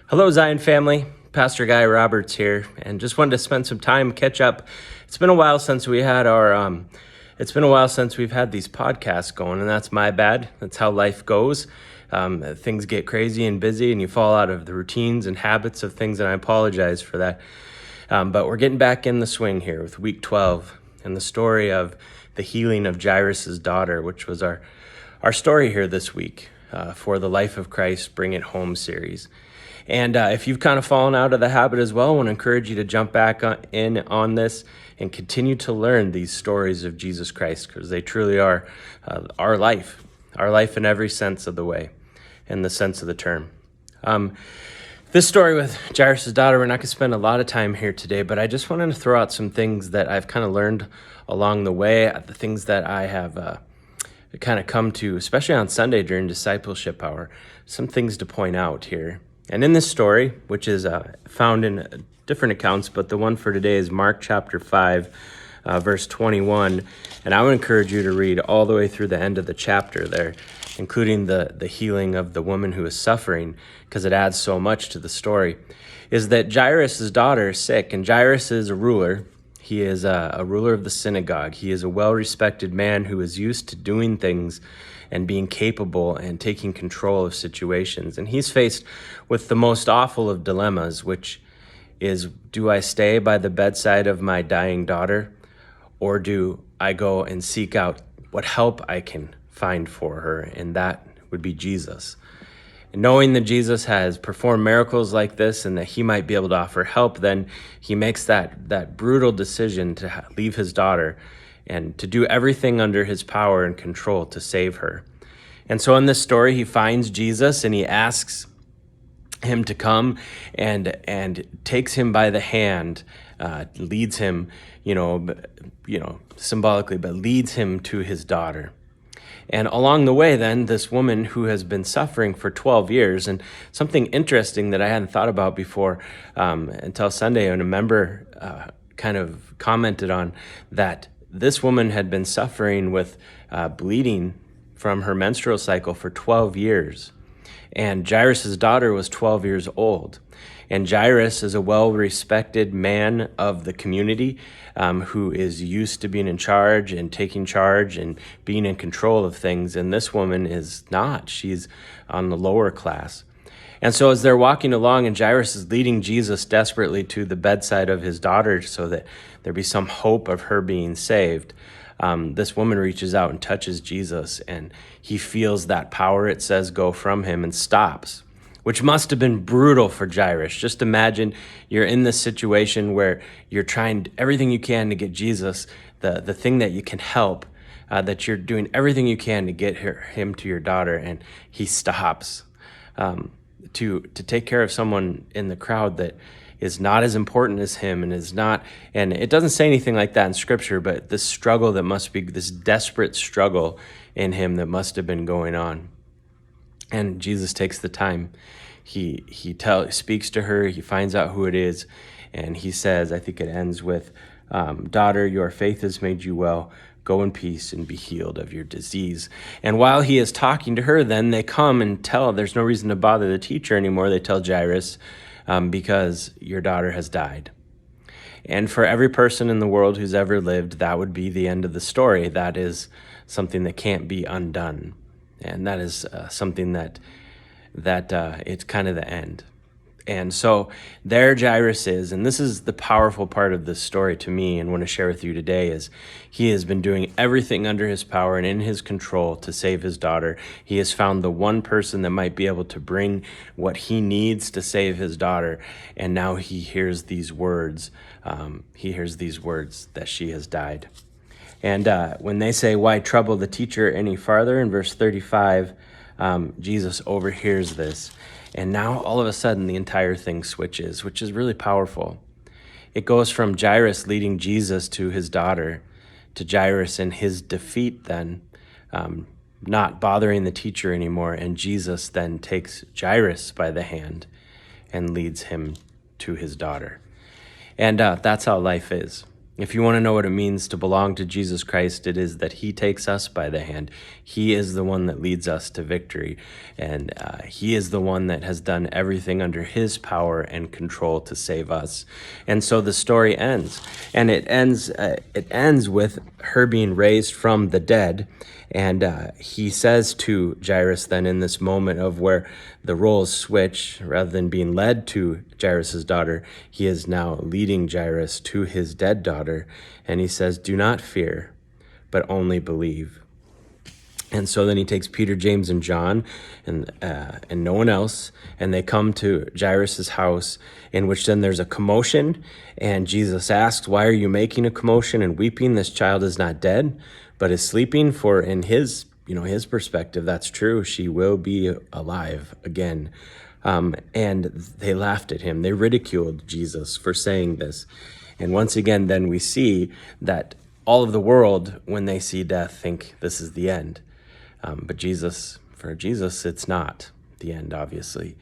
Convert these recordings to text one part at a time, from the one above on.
Hello, Zion family. Pastor Guy Roberts here, and just wanted to spend some time, catch up. It's been a while since we had it's been a while since we've had these podcasts going, and that's my bad. That's how life goes. Things get crazy and busy, and you fall out of the routines and habits of things, and I apologize for that. But we're getting back in the swing here with week 12 and the story of the healing of Jairus' daughter, which was our story here this week for the Life of Christ Bring It Home series. And if you've kind of fallen out of the habit as well, I want to encourage you to jump back in on this and continue to learn these stories of Jesus Christ, because they truly are our life in every sense of the way, in the sense of the term. This story with Jairus' daughter, we're not going to spend a lot of time here today, but I just wanted to throw out some things that I've kind of learned along the way, the things that I have kind of come to, especially on Sunday during discipleship hour, some things to point out here. And in this story, which is found in different accounts, but the one for today is Mark chapter 5, verse 21. And I would encourage you to read all the way through the end of the chapter there, including the healing of the woman who is suffering, because it adds so much to the story, is that Jairus' daughter is sick, and Jairus is a ruler. He is a ruler of the synagogue. He is a well-respected man who is used to doing things and being capable and taking control of situations. And he's faced with the most awful of dilemmas, which is, do I stay by the bedside of my dying daughter, or do I go and seek out what help I can find for her? And that would be Jesus. And knowing that Jesus has performed miracles like this and that he might be able to offer help, then he makes that brutal decision to leave his daughter and to do everything under his power and control to save her. And so in this story, he finds Jesus and he asks him to come and takes him by the hand, leads him, symbolically, but leads him to his daughter. And along the way, then, this woman who has been suffering for 12 years, and something interesting that I hadn't thought about before until Sunday, and a member kind of commented on that this woman had been suffering with bleeding from her menstrual cycle for 12 years. And Jairus' daughter was 12 years old. And Jairus is a well-respected man of the community who is used to being in charge and taking charge and being in control of things. And this woman is not. She's on the lower class. And so as they're walking along and Jairus is leading Jesus desperately to the bedside of his daughter so that there be some hope of her being saved, this woman reaches out and touches Jesus, and he feels that power, it says, go from him and stops, which must have been brutal for Jairus. Just imagine you're in this situation where you're trying everything you can to get Jesus, the thing that you can help, that you're doing everything you can to get him to your daughter, and he stops. To take care of someone in the crowd that is not as important as him and it doesn't say anything like that in scripture, but this struggle that must be, this desperate struggle in him that must have been going on. And Jesus takes the time. He speaks to her, he finds out who it is, and he says, I think it ends with, daughter, your faith has made you well. Go in peace and be healed of your disease. And while he is talking to her, then they come and tell, there's no reason to bother the teacher anymore. They tell Jairus, because your daughter has died. And for every person in the world who's ever lived, that would be the end of the story. That is something that can't be undone. And that is something that it's kind of the end. And so there Jairus is, and this is the powerful part of this story to me and want to share with you today, is he has been doing everything under his power and in his control to save his daughter. He has found the one person that might be able to bring what he needs to save his daughter, and now he hears these words. That she has died. And when they say, why trouble the teacher any farther, in verse 35, Jesus overhears this. And now all of a sudden the entire thing switches, which is really powerful. It goes from Jairus leading Jesus to his daughter to Jairus in his defeat then, not bothering the teacher anymore. And Jesus then takes Jairus by the hand and leads him to his daughter. And that's how life is. If you want to know what it means to belong to Jesus Christ, it is that he takes us by the hand. He is the one that leads us to victory. And he is the one that has done everything under his power and control to save us. And so the story ends. And it ends with her being raised from the dead. And he says to Jairus then in this moment of where the roles switch, rather than being led to Jairus' daughter, he is now leading Jairus to his dead daughter. And he says, "Do not fear, but only believe." And so then he takes Peter, James, and John, and no one else, and they come to Jairus' house, in which then there's a commotion, and Jesus asks, "Why are you making a commotion and weeping? This child is not dead, but is sleeping." For in his perspective, that's true. She will be alive again. And they laughed at him. They ridiculed Jesus for saying this. And once again, then we see that all of the world, when they see death, think this is the end. But for Jesus, it's not the end, obviously.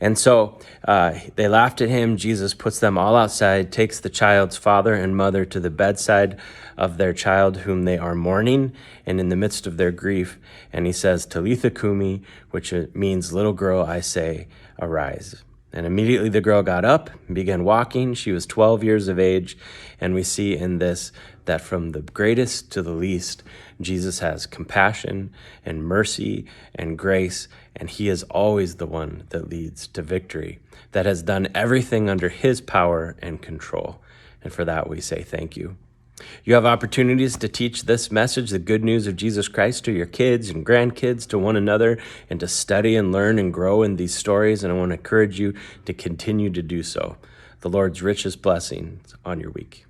And so they laughed at him. Jesus puts them all outside, takes the child's father and mother to the bedside of their child whom they are mourning, and in the midst of their grief. And he says, "Talitha cumi," which means, "Little girl, I say, arise." And immediately the girl got up and began walking. She was 12 years of age. And we see in this that from the greatest to the least, Jesus has compassion and mercy and grace, and he is always the one that leads to victory, that has done everything under his power and control. And for that, we say thank you. You have opportunities to teach this message, the good news of Jesus Christ, to your kids and grandkids, to one another, and to study and learn and grow in these stories. And I want to encourage you to continue to do so. The Lord's richest blessings on your week.